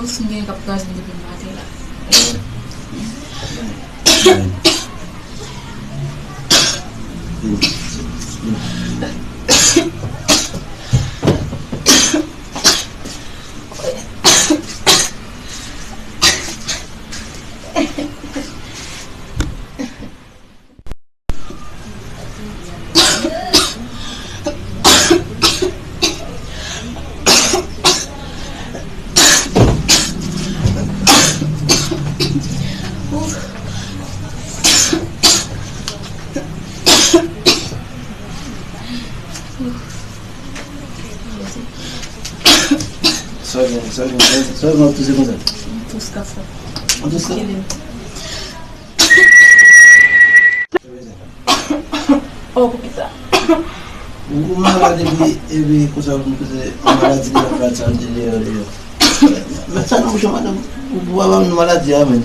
Terus hindi kapag hindi pinamati lang. Sorry, mau tuh sih Terus kasa. Terus Oh, kita. Umara ebi kusabun kuze malazi ya Fransa ndio leo. Masana kushomana baba malazi ya men.